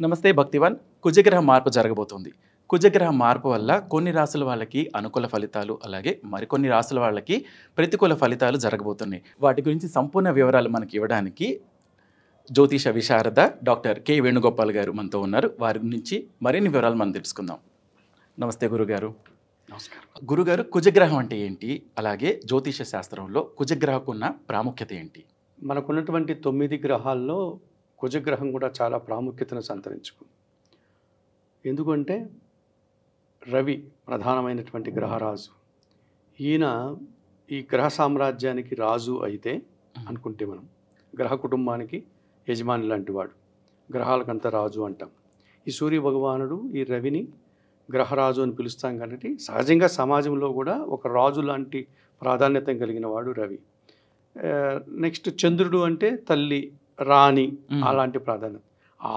నమస్తే భక్తివన్. కుజగ్రహ మార్పు జరగబోతోంది. కుజగ్రహ మార్పు వల్ల కొన్ని రాసుల వాళ్ళకి అనుకూల ఫలితాలు, అలాగే మరికొన్ని రాసుల వాళ్ళకి ప్రతికూల ఫలితాలు జరగబోతున్నాయి. వాటి గురించి సంపూర్ణ వివరాలు మనకి ఇవ్వడానికి జ్యోతిష విశారద డాక్టర్ కె వేణుగోపాల్ గారు మనతో ఉన్నారు. వారి నుంచి మరిన్ని వివరాలు మనం తెలుసుకుందాం. నమస్తే గురుగారు. నమస్కారం. గురుగారు, కుజగ్రహం అంటే ఏంటి? అలాగే జ్యోతిష శాస్త్రంలో కుజగ్రహకు ఉన్న ప్రాముఖ్యత ఏంటి? మనకున్నటువంటి 9 గ్రహాల్లో కుజగ్రహం కూడా చాలా ప్రాముఖ్యతను సంతరించుకుంది. ఎందుకంటే రవి ప్రధానమైనటువంటి గ్రహరాజు. ఈయన ఈ గ్రహ సామ్రాజ్యానికి రాజు అయితే అనుకుంటే మనం గ్రహ కుటుంబానికి యజమాని లాంటి వాడు, గ్రహాలకంతా రాజు అంటాం. ఈ సూర్య భగవానుడు ఈ రవిని గ్రహరాజు అని పిలుస్తాం కాబట్టి సహజంగా సమాజంలో కూడా ఒక రాజు లాంటి ప్రాధాన్యత కలిగిన వాడు రవి. నెక్స్ట్ చంద్రుడు అంటే తల్లి, రాణి, అలాంటి ప్రాధాన్యత.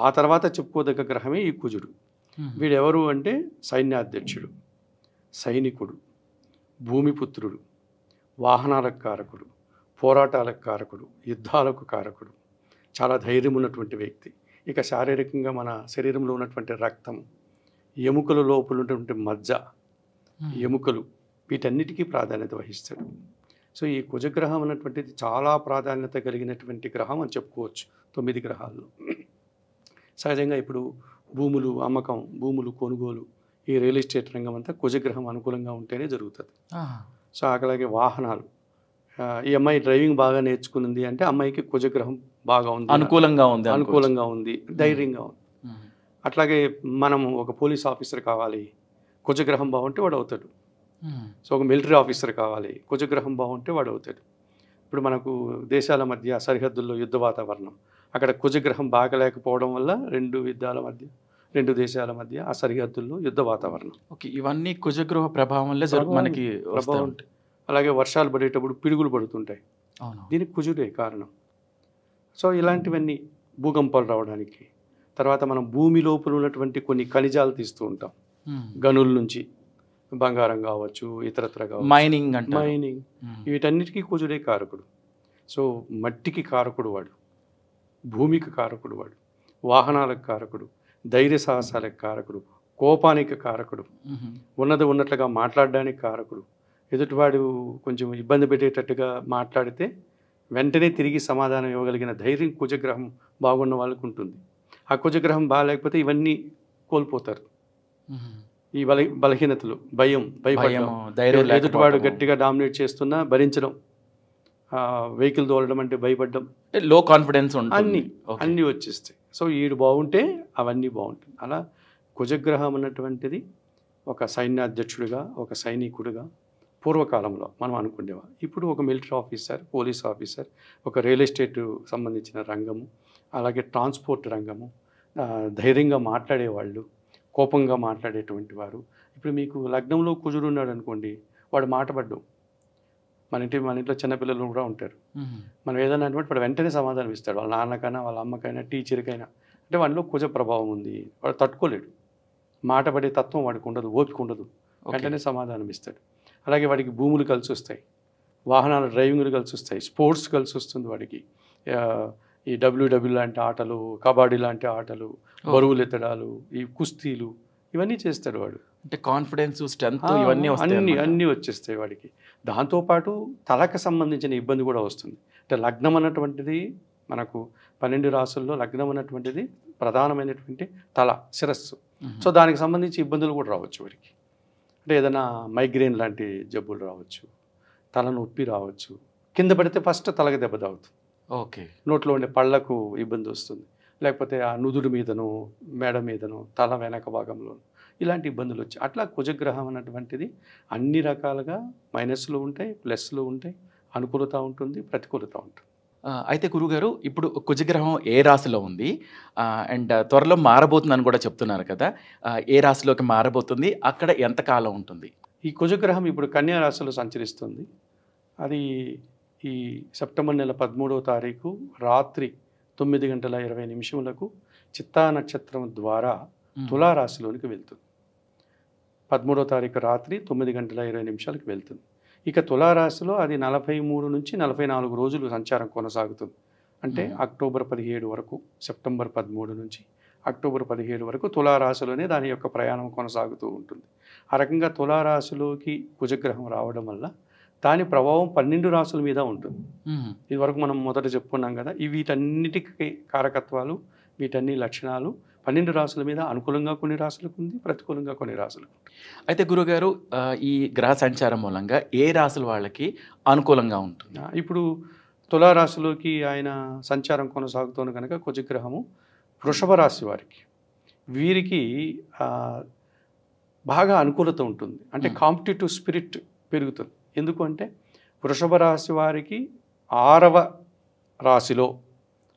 ఆ తర్వాత చెప్పుకోదగ్గ గ్రహమే ఈ కుజుడు. వీడెవరు అంటే సైన్యాధ్యక్షుడు, సైనికుడు, భూమిపుత్రుడు, వాహనాలకు కారకుడు, పోరాటాలకు కారకుడు, యుద్ధాలకు కారకుడు, చాలా ధైర్యం ఉన్నటువంటి వ్యక్తి. ఇక శారీరకంగా మన శరీరంలో ఉన్నటువంటి రక్తం, ఎముకల లోపల ఉన్నటువంటి మజ్జ, ఎముకలు, వీటన్నిటికీ ప్రాధాన్యత వహిస్తాడు. సో ఈ కుజగ్రహం అన్నటువంటిది చాలా ప్రాధాన్యత కలిగినటువంటి గ్రహం అని చెప్పుకోవచ్చు 9 గ్రహాల్లో. సహజంగా ఇప్పుడు భూములు అమ్మకం, భూములు కొనుగోలు, ఈ రియల్ ఎస్టేట్ రంగం అంతా కుజగ్రహం అనుకూలంగా ఉంటేనే జరుగుతుంది. సో అలాగే వాహనాలు, ఈ అమ్మాయి డ్రైవింగ్ బాగా నేర్చుకున్నది అంటే అమ్మాయికి కుజగ్రహం బాగా ఉంది, అనుకూలంగా ఉంది, ధైర్యంగా ఉంది. అట్లాగే మనం ఒక పోలీస్ ఆఫీసర్ కావాలి, కుజగ్రహం బాగుంటే వాడు అవుతాడు. సో ఒక మిలిటరీ ఆఫీసర్ కావాలి, కుజగ్రహం బాగుంటే వాడు అవుతాడు. ఇప్పుడు మనకు దేశాల మధ్య సరిహద్దుల్లో యుద్ధ వాతావరణం, అక్కడ కుజగ్రహం బాగలేకపోవడం వల్ల రెండు దేశాల మధ్య ఆ సరిహద్దుల్లో యుద్ధ వాతావరణం. ఓకే, ఇవన్నీ కుజగ్రహ ప్రభావంలో మనకి ప్రభావం ఉంటాయి. అలాగే వర్షాలు పడేటప్పుడు పిడుగులు పడుతుంటాయి, దీనికి కుజుడే కారణం. సో ఇలాంటివన్నీ భూకంపాలు రావడానికి, తర్వాత మనం భూమి లోపల ఉన్నటువంటి కొన్ని ఖనిజాలు తీస్తూ ఉంటాం, గనుల నుంచి బంగారం కావచ్చు, ఇతరత్ర కావచ్చు, మైనింగ్, వీటన్నిటికీ కుజుడే కారకుడు. సో మట్టికి కారకుడు వాడు, భూమికి కారకుడు వాడు, వాహనాలకు కారకుడు, ధైర్య సాహసాలకు కారకుడు, కోపానికి కారకుడు, ఉన్నది ఉన్నట్లుగా మాట్లాడడానికి కారకుడు. ఎదుటివాడు కొంచెం ఇబ్బంది పెట్టేటట్టుగా మాట్లాడితే వెంటనే తిరిగి సమాధానం ఇవ్వగలిగిన ధైర్యం కుజగ్రహం బాగున్న వాళ్ళకు ఉంటుంది. ఆ కుజగ్రహం బాగాలేకపోతే ఇవన్నీ కోల్పోతారు. ఈ బలహీనతలు, భయపడడం, ఎదుటివాడు గట్టిగా డామినేట్ చేస్తున్నా భరించడం, వెహికల్ తోలడం అంటే భయపడడం, లో కాన్ఫిడెన్స్, అన్నీ వచ్చేస్తాయి. సో ఈడు బాగుంటే అవన్నీ బాగుంటుంది. అలా కుజగ్రహం అన్నటువంటిది ఒక సైన్యాధ్యక్షుడిగా, ఒక సైనికుడిగా పూర్వకాలంలో మనం అనుకునేవా. ఇప్పుడు ఒక మిలిటరీ ఆఫీసర్, పోలీస్ ఆఫీసర్, ఒక రియల్ ఎస్టేట్ సంబంధించిన రంగము, అలాగే ట్రాన్స్పోర్ట్ రంగము, ధైర్యంగా మాట్లాడేవాళ్ళు, కోపంగా మాట్లాడేటువంటి వారు. ఇప్పుడు మీకు లగ్నంలో కుజుడు ఉన్నాడు అనుకోండి, వాడు మాటపడ్డం. మన ఇంట్లో చిన్నపిల్లలు కూడా ఉంటారు. మనం ఏదైనా అంటే వాడు వెంటనే సమాధానం ఇస్తాడు, వాళ్ళ నాన్నకైనా, వాళ్ళ అమ్మకైనా, టీచర్కైనా. అంటే వాడిలో కుజ ప్రభావం ఉంది, వాడు తట్టుకోలేడు. మాటపడే తత్వం వాడికి ఉండదు, ఓపిక ఉండదు, వెంటనే సమాధానం ఇస్తాడు. అలాగే వాడికి భూములు కలిసి వస్తాయి, వాహనాల డ్రైవింగ్లు కలిసి వస్తాయి, స్పోర్ట్స్ కలిసి వస్తుంది వాడికి. ఈ డబ్ల్యూడబ్ల్యూ లాంటి ఆటలు, కబడ్డీ లాంటి ఆటలు, బరువులు ఎత్తడాలు, ఈ కుస్తీలు, ఇవన్నీ చేస్తాడు వాడు. అంటే కాన్ఫిడెన్స్, స్ట్రెంగ్త్, ఇవన్నీ అన్నీ వచ్చేస్తాయి వాడికి. దాంతోపాటు తలకు సంబంధించిన ఇబ్బంది కూడా వస్తుంది. అంటే లగ్నం అన్నటువంటిది మనకు 12 రాసుల్లో లగ్నం అన్నటువంటిది ప్రధానమైనటువంటి తల, శిరస్సు. సో దానికి సంబంధించి ఇబ్బందులు కూడా రావచ్చు వాడికి. అంటే ఏదైనా మైగ్రేన్ లాంటి జబ్బులు రావచ్చు, తలనొప్పి రావచ్చు, కింద పడితే ఫస్ట్ తలకి దెబ్బ తాగుతుంది. ఓకే, నోట్లో ఉండే పళ్ళకు ఇబ్బంది వస్తుంది, లేకపోతే ఆ నుదురు మీదనో, మెడ మీదనో, తల వెనక భాగంలో ఇలాంటి ఇబ్బందులు వచ్చాయి. అట్లా కుజగ్రహం అన్నటువంటిది అన్ని రకాలుగా మైనస్లు ఉంటాయి, ప్లస్లు ఉంటాయి, అనుకూలత ఉంటుంది, ప్రతికూలత ఉంటుంది. అయితే గురుగారు, ఇప్పుడు కుజగ్రహం ఏ రాశిలో ఉంది అండ్ త్వరలో మారబోతుందని కూడా చెప్తున్నారు కదా, ఏ రాశిలోకి మారబోతుంది, అక్కడ ఎంతకాలం ఉంటుంది? ఈ కుజగ్రహం ఇప్పుడు కన్యా రాశిలో సంచరిస్తుంది. అది ఈ సెప్టెంబర్ నెల 13వ తారీఖు రాత్రి 9:20 చిత్తా నక్షత్రం ద్వారా తులారాశిలోనికి వెళ్తుంది. 13వ తారీఖు రాత్రి 9:20 వెళ్తుంది. ఇక తులారాశిలో అది 43 నుంచి 44 రోజులు సంచారం కొనసాగుతుంది. అంటే అక్టోబర్ 17 వరకు, సెప్టెంబర్ 13 నుంచి అక్టోబర్ 17 వరకు తులారాశిలోనే దాని యొక్క ప్రయాణం కొనసాగుతూ ఉంటుంది. ఆ రకంగా తులారాశిలోకి కుజగ్రహం రావడం వల్ల దాని ప్రభావం 12 రాశుల మీద ఉంటుంది. ఇదివరకు మనం మొదట చెప్పుకున్నాం కదా, వీటన్నిటికీ కారకత్వాలు, వీటన్ని లక్షణాలు 12 రాశుల మీద అనుకూలంగా కొన్ని రాశులకు ఉంది, ప్రతికూలంగా కొన్ని రాశులకు. అయితే గురుగారు, ఈ గ్రహ సంచారం మూలంగా ఏ రాశుల వాళ్ళకి అనుకూలంగా ఉంటుంది? ఇప్పుడు తులారాశిలోకి ఆయన సంచారం కొనసాగుతోంది కనుక కుజగ్రహము వృషభ రాశి వారికి, వీరికి బాగా అనుకూలత ఉంటుంది. అంటే కాంపిటేటివ్ స్పిరిట్ పెరుగుతుంది. ఎందుకు అంటే వృషభ రాశి వారికి 6వ రాశిలో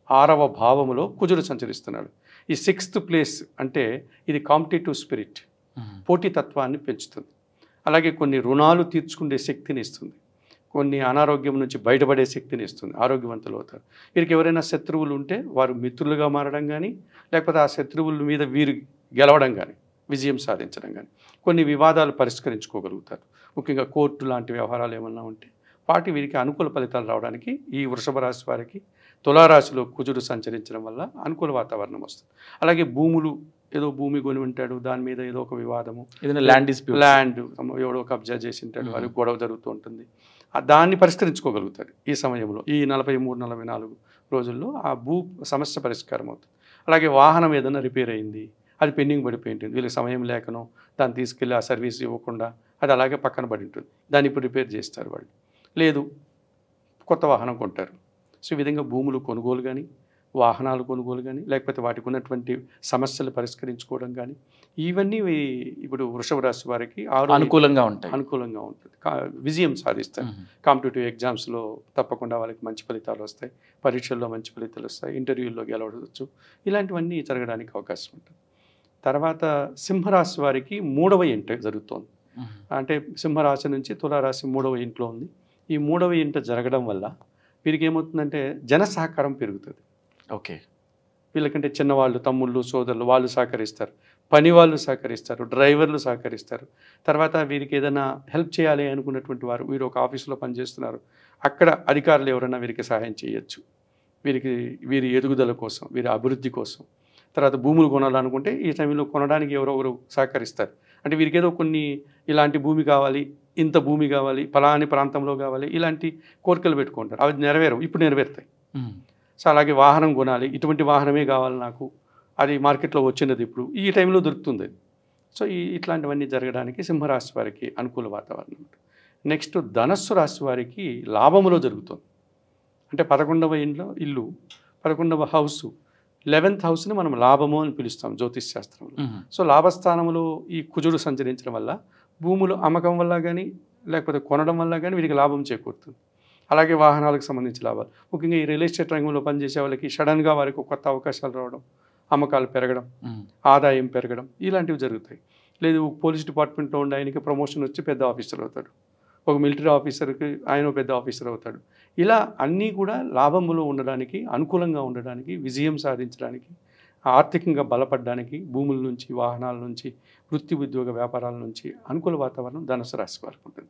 6వ భావములో కుజుడు సంచరిస్తున్నాడు. ఈ 6th ప్లేస్ అంటే ఇది కాంపిటేటివ్ స్పిరిట్, పోటీతత్వాన్ని పెంచుతుంది. అలాగే కొన్ని రుణాలు తీర్చుకునే శక్తిని ఇస్తుంది, కొన్ని అనారోగ్యం నుంచి బయటపడే శక్తిని ఇస్తుంది, ఆరోగ్యవంతులు అవుతారు. వీరికి ఎవరైనా శత్రువులు ఉంటే వారు మిత్రులుగా మారడం కానీ, లేకపోతే ఆ శత్రువుల మీద వీరు గెలవడం కానీ, విజయం సాధించడం కానీ, కొన్ని వివాదాలు పరిష్కరించుకోగలుగుతారు. ముఖ్యంగా కోర్టు లాంటి వ్యవహారాలు ఏమన్నా ఉంటే వాటి వీరికి అనుకూల ఫలితాలు రావడానికి ఈ వృషభ రాశి వారికి తులారాశిలో కుజుడు సంచరించడం వల్ల అనుకూల వాతావరణం వస్తుంది. అలాగే భూములు, ఏదో భూమి కొని ఉంటాడు, దాని మీద ఏదో ఒక వివాదము, ఏదైనా ల్యాండ్ ఎవడో కబ్జా చేసి ఉంటాడు, వారికి గొడవ జరుగుతూ ఉంటుంది. దాన్ని పరిష్కరించుకోగలుగుతారు ఈ సమయంలో. ఈ 43-44 రోజుల్లో ఆ భూ సమస్య పరిష్కారం అవుతుంది. అలాగే వాహనం ఏదైనా రిపేర్ అయింది, అది పెండింగ్ పడిపోయి ఉంటుంది, వీళ్ళకి సమయం లేకనో దాన్ని తీసుకెళ్ళి ఆ సర్వీస్ ఇవ్వకుండా అది అలాగే పక్కన పడి ఉంటుంది, దాన్ని ఇప్పుడు రిపేర్ చేస్తారు వాళ్ళు. లేదు, కొత్త వాహనం కొంటారు. సో ఈ విధంగా భూములు కొనుగోలు కానీ, వాహనాలు కొనుగోలు కానీ, లేకపోతే వాటికి ఉన్నటువంటి సమస్యలు పరిష్కరించుకోవడం కానీ, ఇవన్నీ ఇప్పుడు వృషభ రాశి వారికి అనుకూలంగా ఉంటాయి, అనుకూలంగా ఉంటుంది. విజయం సాధిస్తారు. కాంపిటేటివ్ ఎగ్జామ్స్లో తప్పకుండా వాళ్ళకి మంచి ఫలితాలు వస్తాయి, పరీక్షల్లో మంచి ఫలితాలు వస్తాయి, ఇంటర్వ్యూల్లో గెలవచ్చు. ఇలాంటివన్నీ జరగడానికి అవకాశం ఉంటుంది. తర్వాత సింహరాశి వారికి 3వ ఇంట జరుగుతోంది. అంటే సింహరాశి నుంచి తులారాశి 3వ ఇంట్లో ఉంది. ఈ 3వ ఇంట జరగడం వల్ల వీరికి ఏమవుతుందంటే జన సహకారం పెరుగుతుంది. ఓకే, వీళ్ళకంటే చిన్నవాళ్ళు, తమ్ముళ్ళు, సోదరులు వాళ్ళు సహకరిస్తారు, పని వాళ్ళు సహకరిస్తారు, డ్రైవర్లు సహకరిస్తారు. తర్వాత వీరికి ఏదైనా హెల్ప్ చేయాలి అనుకున్నటువంటి వారు, వీరు ఒక ఆఫీసులో పనిచేస్తున్నారు, అక్కడ అధికారులు ఎవరైనా వీరికి సహాయం చేయొచ్చు, వీరి ఎదుగుదల కోసం, వీరి అభివృద్ధి కోసం. తర్వాత భూములు కొనాలనుకుంటే ఈ సమయంలో కొనడానికి ఎవరెవరు సహకరిస్తారు. అంటే వీరికి ఏదో కొన్ని ఇలాంటి భూమి కావాలి, ఇంత భూమి కావాలి, ఫలాని ప్రాంతంలో కావాలి, ఇలాంటి కోరికలు పెట్టుకుంటారు. అవి నెరవేరవు, ఇప్పుడు నెరవేరుతాయి. సో అలాగే వాహనం కొనాలి, ఇటువంటి వాహనమే కావాలి నాకు, అది మార్కెట్లో వచ్చినది ఇప్పుడు ఈ టైంలో దొరుకుతుంది అది. సో ఇట్లాంటివన్నీ జరగడానికి సింహరాశి వారికి అనుకూల వాతావరణం. నెక్స్ట్ ధనస్సు రాశి వారికి లాభములో జరుగుతుంది. అంటే 11వ ఇల్లు 11వ హౌస్, 11th హౌస్ని మనం లాభము అని పిలుస్తాం జ్యోతిష్ శాస్త్రంలో. సో లాభస్థానంలో ఈ కుజుడు సంచరించడం వల్ల భూములు అమ్మకం వల్ల కానీ, లేకపోతే కొనడం వల్ల కానీ వీరికి లాభం చేకూరుతుంది. అలాగే వాహనాలకు సంబంధించి లాభాలు, ముఖ్యంగా ఈ రియల్ ఎస్టేట్ రంగంలో పనిచేసే వాళ్ళకి సడన్గా వారికి కొత్త అవకాశాలు రావడం, అమ్మకాలు పెరగడం, ఆదాయం పెరగడం, ఇలాంటివి జరుగుతాయి. లేదు, పోలీస్ డిపార్ట్మెంట్లో ఉండే ఆయనకి ప్రమోషన్ వచ్చి పెద్ద ఆఫీసర్ అవుతాడు, ఒక మిలిటరీ ఆఫీసర్కి ఆయన పెద్ద ఆఫీసర్ అవుతాడు. ఇలా అన్నీ కూడా లాభంలో ఉండడానికి, అనుకూలంగా ఉండడానికి, విజయం సాధించడానికి, ఆర్థికంగా బలపడడానికి, భూముల నుంచి, వాహనాల నుంచి, వృత్తి ఉద్యోగ వ్యాపారాల నుంచి అనుకూల వాతావరణం ధనుసు రాశి వారికి ఉంటుంది.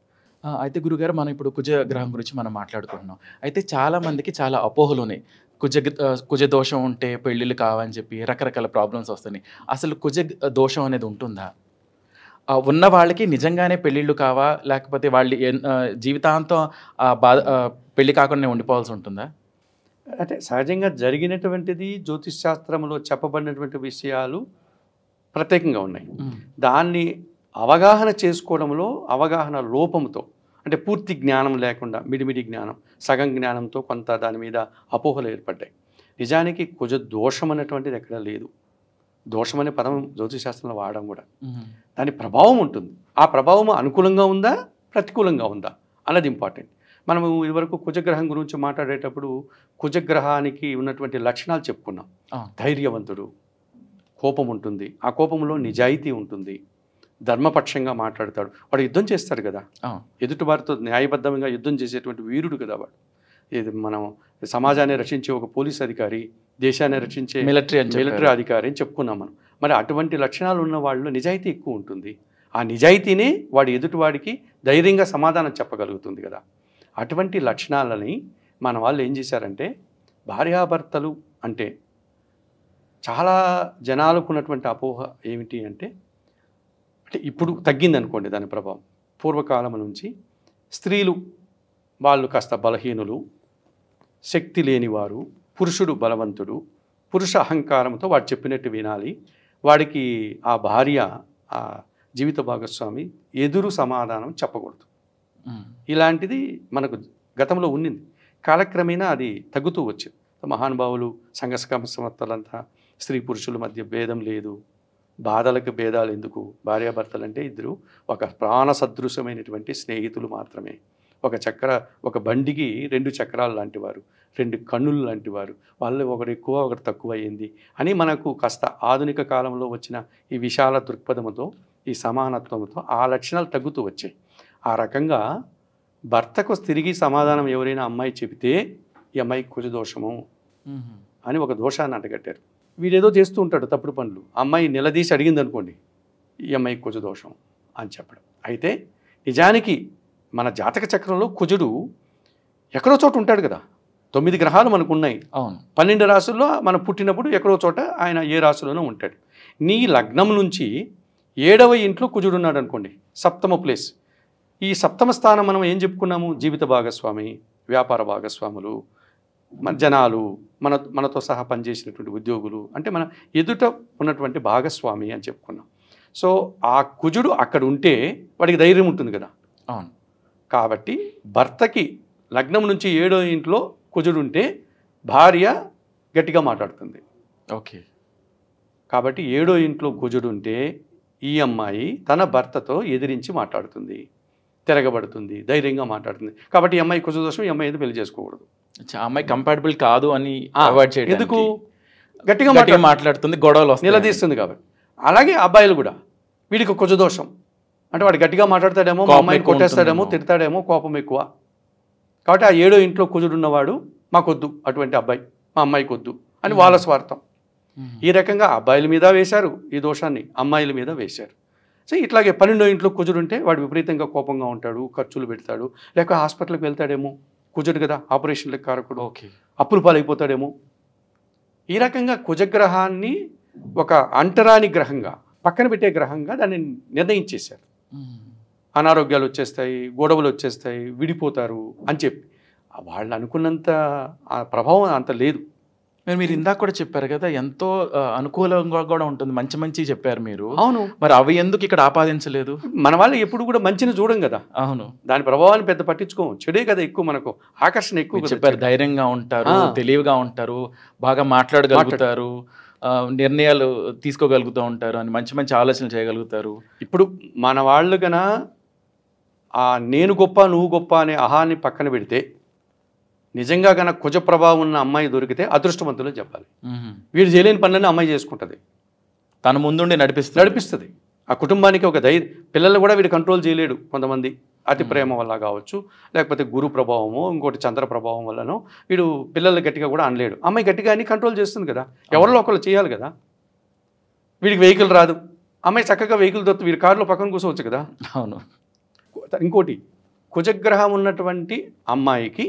అయితే గురుగారు, మనం ఇప్పుడు కుజ గ్రహం గురించి మనం మాట్లాడుకుంటున్నాం. అయితే చాలామందికి చాలా అపోహలు ఉన్నాయి. కుజ దోషం ఉంటే పెళ్ళిళ్ళు కావని చెప్పి రకరకాల ప్రాబ్లమ్స్ వస్తున్నాయి. అసలు కుజ దోషం అనేది ఉంటుందా? ఉన్న వాళ్ళకి నిజంగానే పెళ్ళిళ్ళు కావా, లేకపోతే వాళ్ళు జీవితాంతం పెళ్లి కాకుండా ఉండిపోవాల్సి ఉంటుందా? అంటే సహజంగా జరిగినటువంటిది జ్యోతిష్ శాస్త్రంలో చెప్పబడినటువంటి విషయాలు ప్రత్యేకంగా ఉన్నాయి. దాన్ని అవగాహన చేసుకోవడంలో అవగాహన లోపంతో, అంటే పూర్తి జ్ఞానం లేకుండా, మిడిమిడి జ్ఞానం, సగం జ్ఞానంతో కొంత దాని మీద అపోహలు ఏర్పడ్డాయి. నిజానికి కుజ దోషం అనేటువంటిది ఎక్కడా లేదు. దోషం అనే పదం జ్యోతిషశాస్త్రంలో వాడడం కూడా, దాని ప్రభావం ఉంటుంది. ఆ ప్రభావం అనుకూలంగా ఉందా, ప్రతికూలంగా ఉందా అన్నది ఇంపార్టెంట్. మనము ఇదివరకు కుజగ్రహం గురించి మాట్లాడేటప్పుడు కుజగ్రహానికి ఉన్నటువంటి లక్షణాలు చెప్పుకున్నాం. ధైర్యవంతుడు, కోపం ఉంటుంది, ఆ కోపంలో నిజాయితీ ఉంటుంది, ధర్మపక్షంగా మాట్లాడతాడు, వాడు యుద్ధం చేస్తాడు కదా, ఎదుటివారితో న్యాయబద్ధంగా యుద్ధం చేసేటువంటి వీరుడు కదా వాడు. ఇది మనం సమాజాన్ని రక్షించే ఒక పోలీస్ అధికారి, దేశాన్ని రక్షించే మిలిటరీ అధికారి అని చెప్పుకున్నాం మనం. మరి అటువంటి లక్షణాలు ఉన్న వాళ్ళు నిజాయితీ ఎక్కువ ఉంటుంది. ఆ నిజాయితీనే వాడి ఎదుటివాడికి ధైర్యంగా సమాధానం చెప్పగలుగుతుంది కదా. అటువంటి లక్షణాలని మన వాళ్ళు ఏం చేశారంటే, భార్యాభర్తలు అంటే చాలా జనాలకు ఉన్నటువంటి అపోహ ఏమిటి అంటే ఇప్పుడు తగ్గింది అనుకోండి దాని ప్రభావం. పూర్వకాలం నుంచి స్త్రీలు వాళ్ళు కాస్త బలహీనులు, శక్తి లేనివారు, పురుషుడు బలవంతుడు, పురుష అహంకారంతో వాడు చెప్పినట్టు వినాలి, వాడికి ఆ భార్య ఆ జీవిత భాగస్వామి ఎదురు సమాధానం చెప్పకూడదు. ఇలాంటిది మనకు గతంలో ఉన్నింది. కాలక్రమేణా అది తగ్గుతూ వచ్చింది. మహానుభావులు సంఘసంస్థలంతా స్త్రీ పురుషుల మధ్య భేదం లేదు, బాధలకు భేదాలు ఎందుకు, భార్యాభర్తలు అంటే ఇద్దరు ఒక ప్రాణ సదృశమైనటువంటి స్నేహితులు మాత్రమే. ఒక బండికి 2 చక్రాలు లాంటివారు, 2 కన్నులు లాంటివారు, వాళ్ళు ఒకరు ఎక్కువ ఒకరు తక్కువ అయ్యింది అని మనకు కాస్త ఆధునిక కాలంలో వచ్చిన ఈ విశాల దృక్పథంతో, ఈ సమానత్వంతో ఆ లక్షణాలు తగ్గుతూ వచ్చాయి. ఆ రకంగా భర్తకు తిరిగి సమాధానం ఎవరైనా అమ్మాయి చెబితే ఈ అమ్మాయికి కుజ దోషము అని ఒక దోషాన్ని అంటగట్టారు. వీడేదో చేస్తూ ఉంటాడు తప్పుడు పనులు, అమ్మాయి నిలదీసి అడిగింది అనుకోండి, ఈ అమ్మాయికి కుజ దోషం అని చెప్పడం. అయితే నిజానికి మన జాతక చక్రంలో కుజుడు ఎక్కడో చోట ఉంటాడు కదా. 9 గ్రహాలు మనకు ఉన్నాయి. అవును. 12 రాసుల్లో మనం పుట్టినప్పుడు ఎక్కడో చోట ఆయన ఏ రాశిలోనూ ఉంటాడు. నీ లగ్నం నుంచి 7వ ఇంట్లో కుజుడు ఉన్నాడు అనుకోండి, సప్తమ ప్లేస్. ఈ సప్తమ స్థానం మనం ఏం చెప్పుకున్నాము? జీవిత భాగస్వామి, వ్యాపార భాగస్వాములు, మన జనాలు, మనతో సహా పనిచేసినటువంటి ఉద్యోగులు, అంటే మన ఎదుట ఉన్నటువంటి భాగస్వామి అని చెప్పుకున్నాం. సో ఆ కుజుడు అక్కడ ఉంటే వాడికి ధైర్యం ఉంటుంది కదా. అవును. కాబట్టి భర్తకి లగ్నం నుంచి 7వ ఇంట్లో కుజుడు ఉంటే భార్య గట్టిగా మాట్లాడుతుంది. ఓకే. కాబట్టి 7వ ఇంట్లో కుజుడు ఉంటే ఈ అమ్మాయి తన భర్తతో ఎదిరించి మాట్లాడుతుంది, తిరగబడుతుంది, ధైర్యంగా మాట్లాడుతుంది. కాబట్టి ఈ అమ్మాయి కుజ దోషం, ఈ అమ్మాయి ఏదో పెళ్లి చేసుకోకూడదు. అమ్మాయి కంపాటబుల్ కాదు అని అవాయిడ్ చేయడం. ఎందుకు? గట్టిగా మాట్లాడుతుంది, గొడవలు నిలదీస్తుంది కాబట్టి. అలాగే అబ్బాయిలు కూడా వీడికి కుజ దోషం అంటే వాడు గట్టిగా మాట్లాడతాడేమో, మా అమ్మాయిని కొట్టేస్తాడేమో, తిడతాడేమో, కోపం ఎక్కువ. కాబట్టి ఆ 7వ ఇంట్లో కుజుడు ఉన్నవాడు మాకొద్దు, అటువంటి అబ్బాయి మా అమ్మాయికి వద్దు అని వాళ్ళ స్వార్థం. ఈ రకంగా అబ్బాయిల మీద వేశారు ఈ దోషాన్ని, అమ్మాయిల మీద వేశారు. సో ఇట్లాగే 12వ ఇంట్లో కుజుడు ఉంటే వాడు విపరీతంగా కోపంగా ఉంటాడు, ఖర్చులు పెడతాడు, లేక హాస్పిటల్కి వెళ్తాడేమో, కుజుడు కదా ఆపరేషన్లకు కారకుడు, ఓకే, అప్పులు పాలైపోతాడేమో. ఈ రకంగా కుజగ్రహాన్ని ఒక అంటరాని గ్రహంగా, పక్కన పెట్టే గ్రహంగా దాన్ని నిర్ణయించేశారు. అనారోగ్యాలు వచ్చేస్తాయి, గొడవలు వచ్చేస్తాయి, విడిపోతారు అని చెప్పి. వాళ్ళు అనుకున్నంత ఆ ప్రభావం అంత లేదు. మీరు ఇందాక కూడా చెప్పారు కదా, ఎంతో అనుకూలంగా కూడా ఉంటుంది, మంచి చెప్పారు మీరు. అవును. మరి అవి ఎందుకు ఇక్కడ ఆపాదించలేదు? మన వాళ్ళు ఎప్పుడు కూడా మంచిని చూడం కదా. అవును. దాని ప్రభావాన్ని పెద్ద పట్టించుకోం, చెడే కదా ఎక్కువ, మనకు ఆకర్షణ ఎక్కువ. చెప్పారు ధైర్యంగా ఉంటారు, తెలివిగా ఉంటారు, బాగా మాట్లాడగలుగుతారు, నిర్ణయాలు తీసుకోగలుగుతూ ఉంటారు, అని మంచి ఆలోచనలు చేయగలుగుతారు. ఇప్పుడు మన వాళ్ళు కన్నా ఆ నేను గొప్ప నువ్వు గొప్ప అనే అహాన్ని పక్కన పెడితే, నిజంగా కన్నా కుజ ప్రభావం ఉన్న అమ్మాయి దొరికితే అదృష్టవంతులు చెప్పాలి. వీడు చేయలేని పనులన్నీ అమ్మాయి చేసుకుంటుంది, తన ముందుండి నడిపిస్తుంది. ఆ కుటుంబానికి ఒక ధైర్యం. పిల్లలు కూడా వీడు కంట్రోల్ చేయలేడు. కొంతమంది అతి ప్రేమ వల్ల కావచ్చు, లేకపోతే గురు ప్రభావమో, ఇంకోటి చంద్ర ప్రభావం వల్లనో వీడు పిల్లలు గట్టిగా కూడా అనలేడు. అమ్మాయి గట్టిగా అన్ని కంట్రోల్ చేస్తుంది కదా, ఎవరిలో ఒకళ్ళు చేయాలి కదా. వీడికి వెహికల్ రాదు, అమ్మాయి చక్కగా వెహికల్ దొరుకుతుంది, వీడి కారులో పక్కన కూర్చోవచ్చు కదా. అవును. ఇంకోటి, కుజగ్రహం ఉన్నటువంటి అమ్మాయికి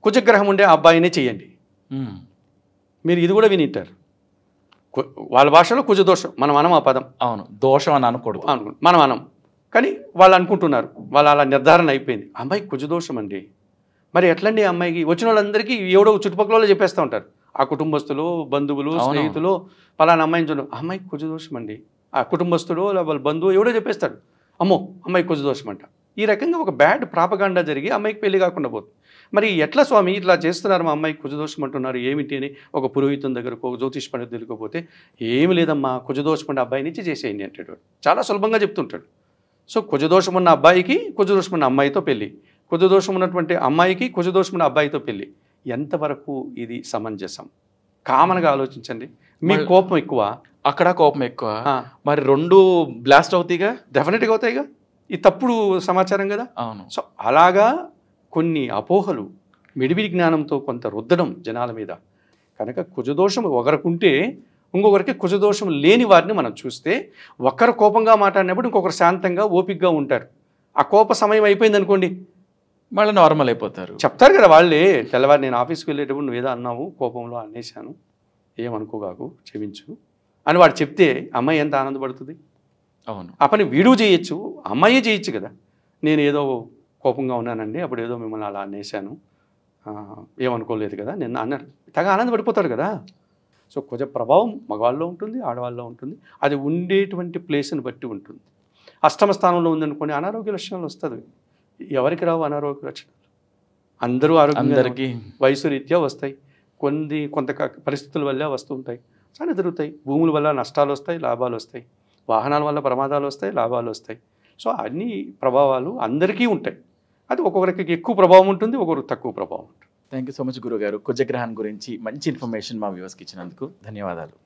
కుజగ్రహం ఉండే అబ్బాయినే చేయండి. మీరు ఇది కూడా వినింటారు, వాళ్ళ భాషలో కుజదోషం, మనం అనం ఆ పదం. అవును, దోషం అని అనకూడదు, మనం అనం, కానీ వాళ్ళు అనుకుంటున్నారు, వాళ్ళు అలా నిర్ధారణ అయిపోయింది, అమ్మాయికి కుజదోషం అండి. మరి ఎట్లండి అమ్మాయికి? వచ్చిన వాళ్ళందరికీ ఎవడో చుట్టుపక్కల చెప్పేస్తూ ఉంటారు, ఆ కుటుంబస్తులు, బంధువులు, స్నేహితులు, పలానా అమ్మాయిని చూడండి, అమ్మాయికి కుజదోషం అండి. ఆ కుటుంబస్తుడు వాళ్ళ బంధువు ఎవడో చెప్పేస్తాడు, అమ్మో అమ్మాయికి కుజదోషం అంట. ఈ రకంగా ఒక బ్యాడ్ ప్రాపగాండా జరిగి అమ్మాయికి పెళ్లి కాకుండా పోతుంది. మరి ఎట్లా స్వామి ఇట్లా చేస్తున్నారు, మా అమ్మాయికి కుజదోషం అంటున్నారు ఏమిటి అని ఒక పురోహితుని దగ్గరకు, ఒక జ్యోతిష్ పండితుడి దగ్గరకు పోతే, ఏమి లేదమ్మా కుజదోషం ఉండే అబ్బాయి నుంచి చేసేయండి అంటాడు. చాలా సులభంగా చెప్తుంటాడు. సో కుజదోషం ఉన్న అబ్బాయికి కుజదోషం ఉన్న అమ్మాయితో పెళ్ళి, కుజదోషం ఉన్నటువంటి అమ్మాయికి కుజదోషం ఉన్న అబ్బాయితో పెళ్ళి. ఎంతవరకు ఇది సమంజసం? కామన్గా ఆలోచించండి. మీ కోపం ఎక్కువ, అక్కడ కోపం ఎక్కువ, మరి రెండు బ్లాస్ట్ అవుతాయిగా, డెఫినెట్గా అవుతాయిగా. ఇది తప్పుడు సమాచారం కదా. అవును. సో అలాగా కొన్ని అపోహలు, మిడిమిడి జ్ఞానంతో కొంత రుద్దడం జనాల మీద. కనుక కుజదోషం ఒకరికుంటే ఇంకొకరికి కుజదోషం లేని వారిని మనం చూస్తే, ఒకరు కోపంగా మాట్లాడినప్పుడు ఇంకొకరు శాంతంగా ఓపికగా ఉంటారు. ఆ కోప సమయం అయిపోయింది అనుకోండి, మళ్ళీ నార్మల్ అయిపోతారు. చెప్తారు కదా వాళ్ళే, తెల్లవారు నేను ఆఫీస్కి వెళ్ళేటప్పుడు నువ్వేదో అన్నావు, కోపంలో అనేశాను, ఏమనుకోగాకు క్షమించు అని వాడు చెప్తే అమ్మాయి ఎంత ఆనందపడుతుంది. అవును. ఆ పని వీడు చేయొచ్చు, అమ్మాయే చేయొచ్చు కదా. నేను ఏదో కోపంగా ఉన్నానండి, అప్పుడు ఏదో మిమ్మల్ని అలా అనేసాను, ఏమనుకోలేదు కదా నేను అన్నాడు, తెగ ఆనందపడిపోతాడు కదా. సో కుజ ప్రభావం మగవాళ్ళలో ఉంటుంది, ఆడవాళ్ళలో ఉంటుంది. అది ఉండేటువంటి ప్లేస్ని బట్టి ఉంటుంది. అష్టమ స్థానంలో ఉందనుకోండి అనారోగ్య లక్షణాలు వస్తుంది. ఎవరికి రావు అనారోగ్య లక్షణాలు? అందరూ ఆరోగ్యంగా వయసు రీత్యా వస్తాయి, కొంత పరిస్థితుల వల్ల వస్తూ ఉంటాయి, చాలా జరుగుతాయి. భూముల వల్ల నష్టాలు వస్తాయి, లాభాలు వస్తాయి, వాహనాల వల్ల ప్రమాదాలు వస్తాయి, లాభాలు వస్తాయి. సో అన్ని ప్రభావాలు అందరికీ ఉంటాయి. అది ఒక్కొక్కరికి ఎక్కువ ప్రభావం ఉంటుంది, ఒక్కొక్కరికి తక్కువ ప్రభావం ఉంటుంది. థ్యాంక్ యూ సో మచ్ గురుగారు. కుజగ్రహం గురించి మంచి ఇన్ఫర్మేషన్ మా వ్యూవర్స్కి ఇచ్చినందుకు ధన్యవాదాలు.